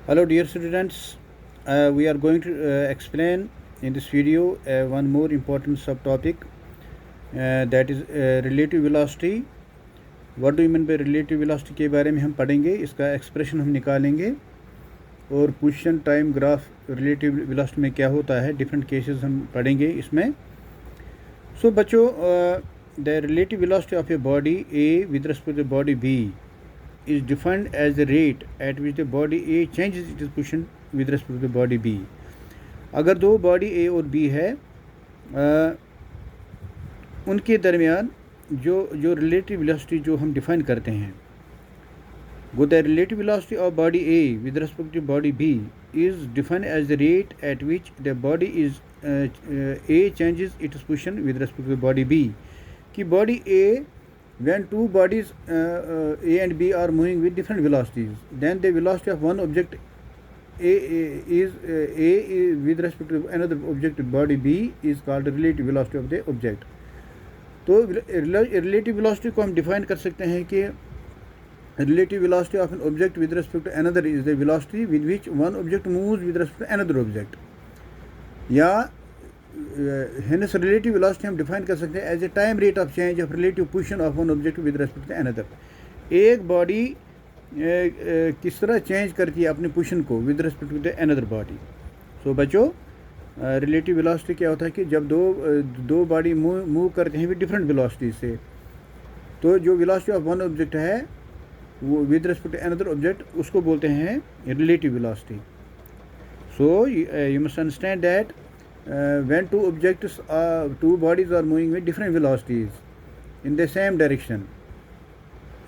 Hello dear students, we are going to explain in this video one more important subtopic that is relative velocity. What do you mean by relative velocity के बारे में हम पढ़ेंगे, इसका expression हम निकालेंगे और position time graph relative velocity में क्या होता है, डिफरेंट केसेस हम पढ़ेंगे इसमें. सो बच्चों, the relative velocity of a body A with respect to body B is defined as the rate at which the body A changes its position with respect to the body B. अगर दो body A और B है, उनके दरमियान जो relative velocity जो हम define करते हैं, वो the relative velocity of body A with respect to body B is defined as the rate at which the body is A changes its position with respect to body B. कि body A, when two bodies A and B are moving with different velocities, then the velocity of one object A is with respect to another object body B is called the relative velocity of the object. तो relative velocity को हम define कर सकते हैं कि relative velocity of an object with respect to another is the velocity with which one object moves with respect to another object. या hence relative velocity हम define कर सकते हैं as a time rate of change of relative position of one object with respect to another. एक body किस तरह change करती है अपनी पोजीशन को with respect to another body. So बच्चों, रिलेटिव वेलोसिटी क्या होता है कि जब दो बॉडी मूव करते हैं विद डिफरेंट वेलोसिटी से, तो जो वेलोसिटी ऑफ वन ऑब्जेक्ट है वो with respect to another object, उसको बोलते हैं relative velocity. So you must understand that when two bodies are moving with different velocities in the same direction.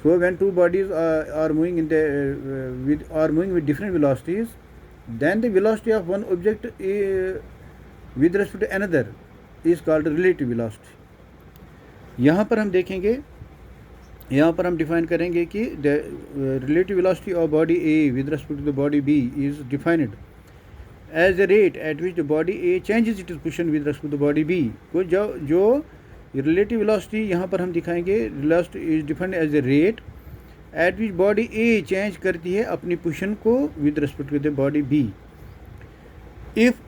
So when two bodies are moving with different velocities, then the velocity of one object with respect to another is called relative velocity. यहाँ पर हम देखेंगे, यहाँ पर हम define करेंगे कि the relative velocity of body A with respect to the body B is defined as the rate at which the body A changes its position with respect to the body B. को जो relative velocity यहाँ पर हम दिखाएंगे, velocity is defined as the rate at which body A change करती है अपनी position को with respect to the body B. If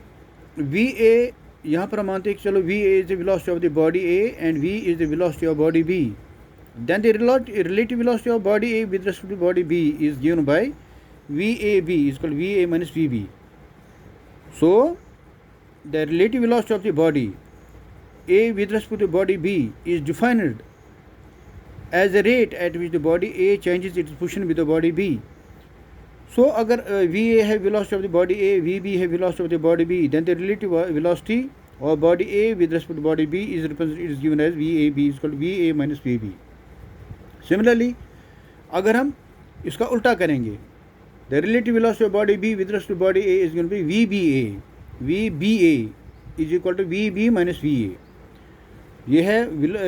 VA, यहाँ पर हम मानते हैं कि चलो VA is the velocity of the body A and V is the velocity of body B, then the relative velocity of body A with respect to body B is given by VAB is called VA minus VB. So the relative velocity of the body A with respect to body B is defined as the rate at which the body A changes its position with the body B. So अगर VA है velocity of the body A, VB है velocity of the body B, then the relative velocity of body A with respect to body B is given as VAB is called VA minus VB. Similarly, अगर हम इसका उल्टा करेंगे, the relative velocity of body B with respect to body A is going to be VBA. VBA is equal to VB minus VA. ये है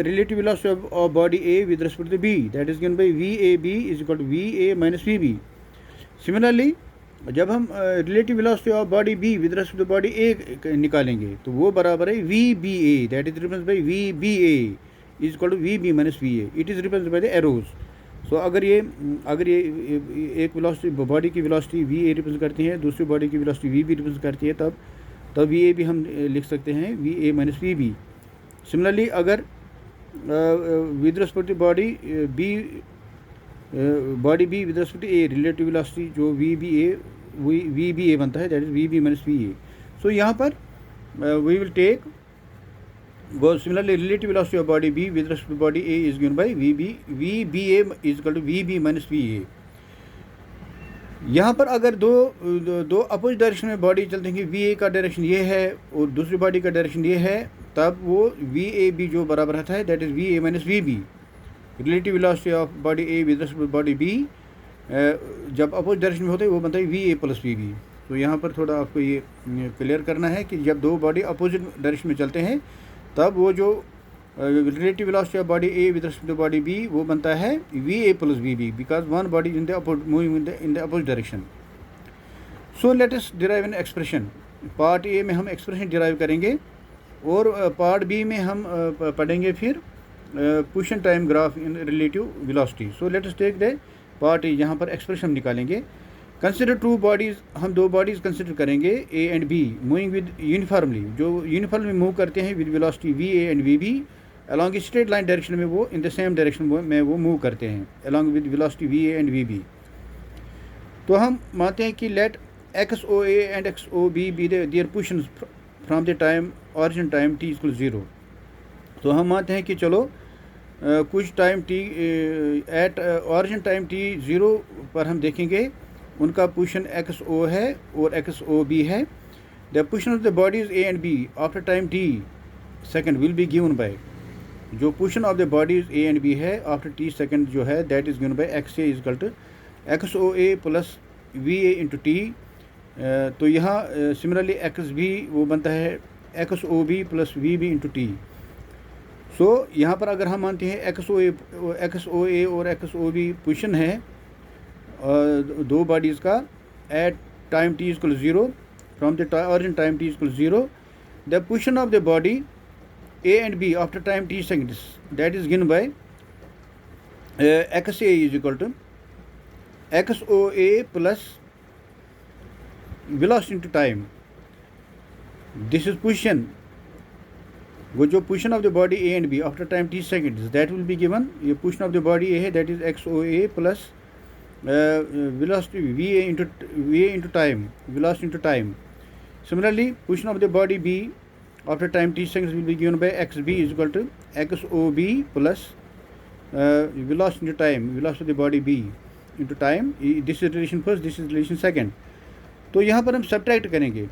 relative velocity of body A with respect to B, that is given by VAB is equal to VA minus VB. Similarly, जब हम relative velocity of body B with respect to body A निकालेंगे, तो वो बराबर है VBA, that is represented by VBA is equal to VB minus VA. It is represented by the arrows. सो अगर ये एक वेलोसिटी बॉडी की वेलोसिटी वी ए रिप्रेजेंट करती है, दूसरी बॉडी की वेलोसिटी वी बी रिप्रेजेंट करती है, तब वी ए भी हम लिख सकते हैं V A minus V B. Similarly अगर with respect to body B with respect to A, relative velocity जो वी बी ए बनता है, that is V B minus we A. So यहाँ पर we will take similarly relative velocity of body B with respect to body A is given by VBA is equal to VB minus VA. यहाँ पर अगर दो opposite direction में body चलते हैं, VA का डायरेक्शन ये है और दूसरी बॉडी का डायरेक्शन ये है, तब वो VAB जो बराबर रहता है, that is VA minus VB. Relative velocity of body A with respect to body B जब अपोजिट डायरेक्शन में होते हैं वो बनता है VA प्लस VB. तो यहाँ पर थोड़ा आपको ये क्लियर करना है कि जब दो बॉडी अपोजिट डायरेक्शन में चलते हैं, तब वो जो relative velocity of body A with respect to body B वो बनता है v A plus we B, because one body in the moving in the opposite direction. So let us derive an expression. Part A में हम expression derive करेंगे और part B में हम पढ़ेंगे फिर position time graph in relative velocity. So let us take the part A. यहाँ पर एक्सप्रेशन निकालेंगे. कंसिडर टू बॉडीज़, हम दो बॉडीज़ कंसिडर करेंगे A and B moving with uniformly, जो यूनिफॉर्मली मूव करते हैं with velocity v A and v B along straight line direction में, वो इन द सेम डायरेक्शन में वो मूव करते हैं along with velocity v A and v B. तो हम मानते हैं कि let x O A and x O B be their positions from the time origin time T equal 0। तो हम मानते हैं कि चलो कुछ time t at origin time t 0 पर हम देखेंगे उनका पोजीशन एक्स ओ है और एक्स ओ बी है। The position of the bodies A and B after time T second will be given by, जो position of the bodies A and B है after T second जो है that is given by X A equal to X O A plus V A into T. तो यहाँ similarly X B वो बनता है x O B plus we B into T. सो यहाँ पर अगर हम मानते हैं एक्स ओ ए और एक्स ओ बी पोजिशन है दो बॉडीज़ का at time T equal 0 from the origin time T equal 0, the position of the body A and B after time T seconds that is given by X A is equal to X O A plus velocity into time. This is position, वो जो position of the body A and B after time T seconds that will be given, ये position of the body A है that is x O A plus velocity va into time, velocity into time. Similarly, position of the body b after time t seconds will be given by xb is equal to xob plus velocity into time, velocity of the body b into time. This is relation first, this is relation second. तो यहाँ पर हम subtract करेंगे,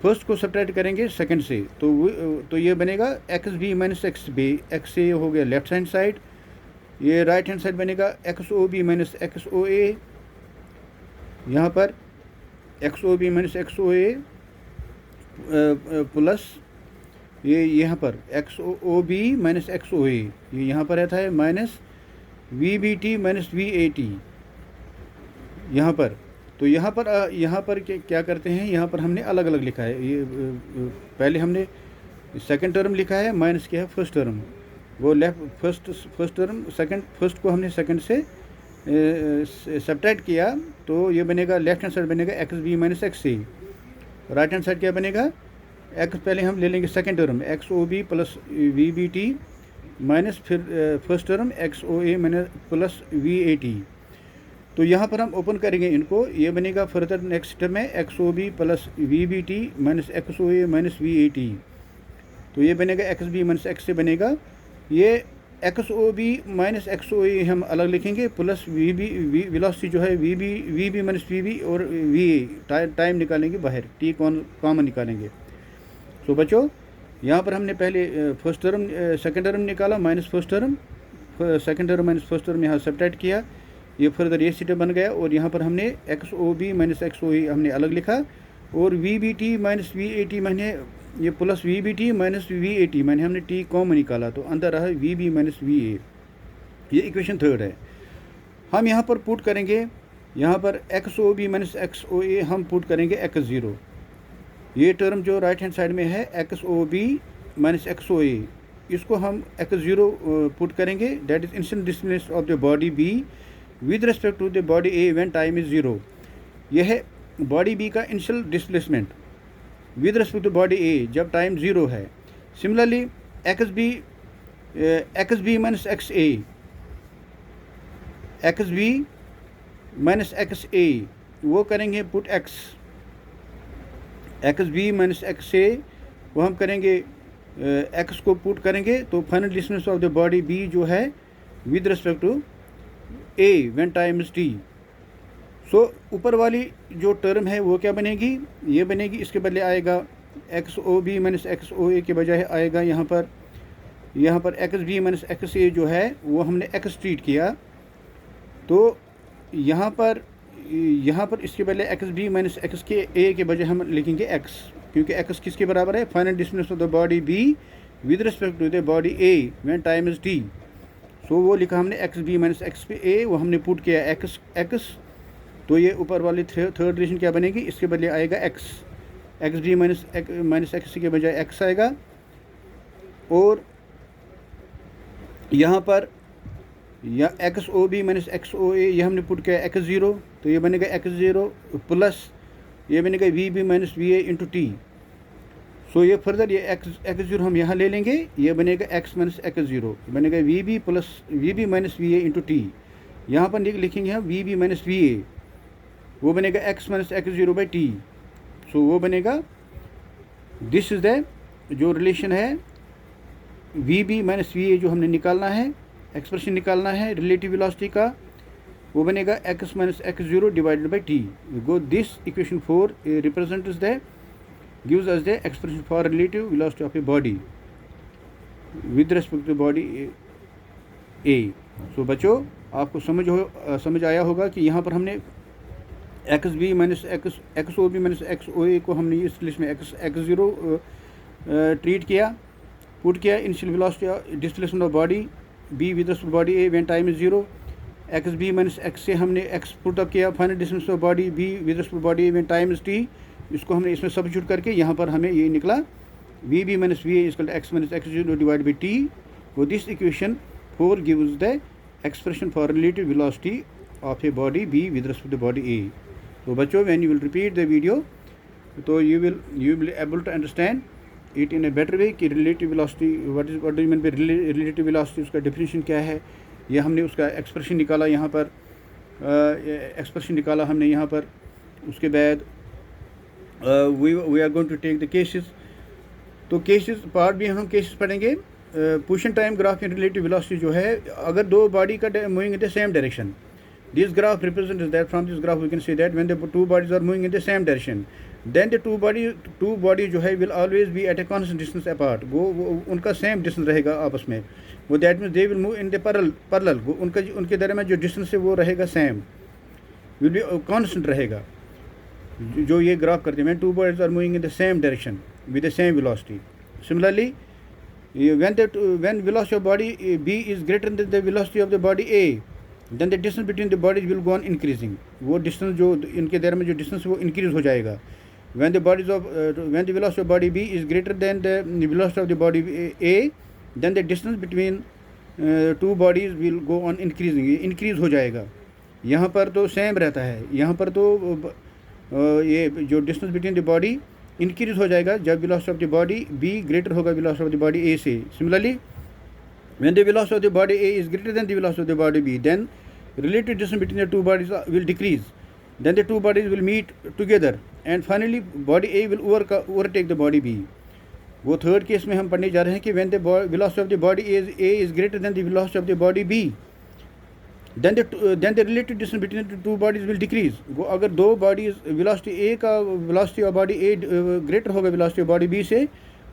first को subtract करेंगे second से, तो ये बनेगा X B minus X B, X A हो गया लेफ्ट हैंड साइड, ये राइट हैंड साइड बनेगा X O B minus x O A, यहाँ पर X O B minus x O A plus ये यहाँ पर X O B minus x O A, ये यहाँ पर रहता है minus V B T minus we A T यहाँ पर। तो यहाँ पर क्या करते हैं, यहाँ पर हमने अलग अलग लिखा है, ये पहले हमने सेकंड टर्म लिखा है माइनस किया है फर्स्ट टर्म, वो left first term second, first को हमने सेकंड से सब्ट्रैक्ट किया, तो ये बनेगा लेफ्ट हैंड साइड बनेगा X B minus X A, right hand side क्या बनेगा एक्स, पहले हम ले लेंगे second term X O B plus we B T minus फिर first term X O A minus plus V A T. तो यहाँ पर हम ओपन करेंगे इनको, ये बनेगा फर्दर नेक्स्ट टर्म है x O B plus we B T minus x O A minus we A T, तो ये बनेगा एक्स बी माइनस एक्स से बनेगा, ये X O B minus x O A हम अलग लिखेंगे प्लस वी बी वेलोसिटी जो है V B minus V B और वी ए टाइम निकालेंगे बाहर, टी कॉमन निकालेंगे। सो बच्चों यहाँ पर हमने पहले फर्स्ट टर्म सेकंड टर्म निकाला minus first term, second term minus first term यहाँ सब्ट्रैक्ट किया, ये फर्दर ये सीटें बन गया, और यहाँ पर हमने X O B minus x O A हमने अलग लिखा, और V B T minus we A T मैंने ये plus we B T minus we A T मैंने हमने टी कॉमन निकाला, तो अंदर रहा V B minus we A, ये इक्वेशन थर्ड है। हम यहाँ पर पुट करेंगे, यहाँ पर X O B minus x O A हम पुट करेंगे एक्स ज़ीरो, ये टर्म जो राइट हैंड साइड में है x O B minus x O A, इसको हम एक्स ज़ीरो पुट करेंगे, that is instant displacement of the body B with respect to the body A when time is zero. यह है body B का initial displacement with respect to body A जब time zero है। Similarly X B minus X A, X B minus X A वो करेंगे put X B minus X A वो हम करेंगे एक्स को पुट करेंगे, तो final distance of the body B जो है with respect to A when time is T. So ऊपर वाली जो टर्म है वो क्या बनेगी, ये बनेगी, इसके बदले आएगा X O B minus x O A के बजाय आएगा यहाँ पर X B minus X A जो है वो हमने एक्स ट्रीट किया, तो यहाँ पर इसके बदले एक्स बी माइनस एक्स के ए के बजाय हम लिखेंगे एक्स, क्योंकि एक्स किसके बराबर है final distance of the body B with respect to the body A when time is T. So वो लिखा हमने एक्स बी माइनस एक्स पे ए, वो हमने पुट किया एक्स, तो ये ऊपर वाली थर्ड रिलेशन क्या बनेगी, इसके बदले आएगा एक्स बी माइनस एक्स के बजाय एक्स आएगा, और यहाँ पर या X O B minus x O A, ये हमने पुट किया एक्स ज़ीरो, तो ये बनेगा एक्स ज़ीरो प्लस ये बनेगा V B minus we A into T. So ये फर्दर ये एक्स ज़ीरो हम यहाँ ले लेंगे, ये बनेगा एक्स माइनस एक्स ज़ीरो, बनेगा V B plus we B minus we A into T. यहाँ पर लिखेंगे हम V B minus we A, वो बनेगा X minus X zero by T. So वो बनेगा, दिस इज़ द जो रिलेशन है V B minus we A जो हमने निकालना है, एक्सप्रेशन निकालना है रिलेटिव वेलोसिटी का, वो बनेगा X minus X zero divided by T. Go this equation 4 represents the gives us the expression for relative velocity of a body with respect to body A। So बच्चों आपको समझ आया होगा कि यहाँ पर हमने X B minus x O B minus x O A को हमने इस लिस्ट में एक्स ज़ीरो ट्रीट किया, पुट किया initial velocity displacement of body B with respect body A when time is zero. X B minus X से हमने X put up किया final distance of body B with respect body A when time is T. इसको हमने इसमें substitute करके यहाँ पर हमें ये निकला V B minus we A equal to X minus X zero divide by T. वो this equation 4 gives the expression for relative velocity of a body B with respect to body A. तो बच्चों when you will repeat the video तो you will able to understand it in a better way कि relative velocity what do you mean by relative velocity, उसका definition क्या है, ये हमने उसका एक्सप्रेशन निकाला यहाँ पर, एक्सप्रेशन निकाला हमने यहाँ पर। उसके बाद we are going to take the cases. तो केसेस पार्ट भी हम केसेस पढ़ेंगे। Position time graph in relative velocity जो है, अगर दो बॉडी का moving in the same direction, this graph represents that from this graph we can see that when the two bodies are moving in the same direction then the two body जो है will always be at a constant distance apart. वो उनका same distance रहेगा आपस में, वो that means they will move in the parallel, वो उनके दरमियान जो डिस्टेंस है वो रहेगा सेम, विल बी कॉन्स्टेंट रहेगा। जो ये ग्राफ करते हैं, two bodies are moving in the same direction with the same velocity. Similarly when velocity of body B is greater than the velocity of the body A, then the distance between the bodies will go on increasing। वो distance जो इनके दरमियान जो distance वो increase हो जाएगा। when the velocity of body B is greater than the velocity of the body A, then the distance between two bodies will go on increasing, ये increase हो जाएगा। यहाँ पर तो सेम रहता है, यहाँ पर तो ये जो distance between the body increase हो जाएगा जब velocity of the body B greater होगा velocity of the body A से। Similarly when the velocity of the body A is greater than the velocity of the body B, then relative distance between the two bodies will decrease, then the two bodies will meet together and finally body A will overtake the body B। वो third case में हम पढ़ने जा रहे हैं कि when the velocity of the body A is greater than the velocity of the body B, then the relative distance between the two bodies will decrease। वो अगर दो बॉडीज वेलोसिटी A का velocity of body A greater होगा velocity of body B से,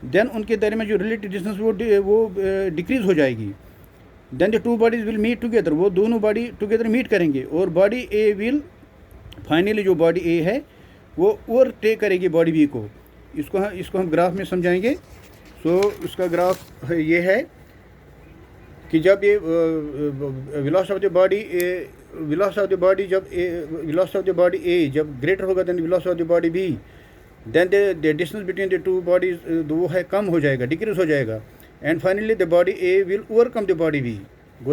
then उनके दरमियान जो relative distance वो डिक्रीज हो जाएगी। Then the two bodies will meet together, वो दोनों बॉडी टुगेदर मीट करेंगे और बॉडी ए विल फाइनली जो बॉडी ए है वो ओवरटेक करेगी बॉडी बी को। इसको हम ग्राफ में समझाएंगे। सो उसका ग्राफ ये है कि जब ये velocity of the body A जब ग्रेटर होगा then velocity of the body B, then the distance between the two bodies वो है कम हो जाएगा, डिक्रीज हो जाएगा। And finally the body A will overcome the body B।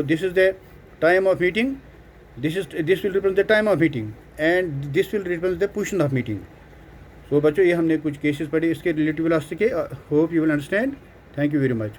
This is the time of meeting, this will represent the time of meeting and this will represent the position of meeting। So बच्चों ये हमने कुछ cases पढ़े इसके relative velocity के। Hope you will understand. Thank you very much.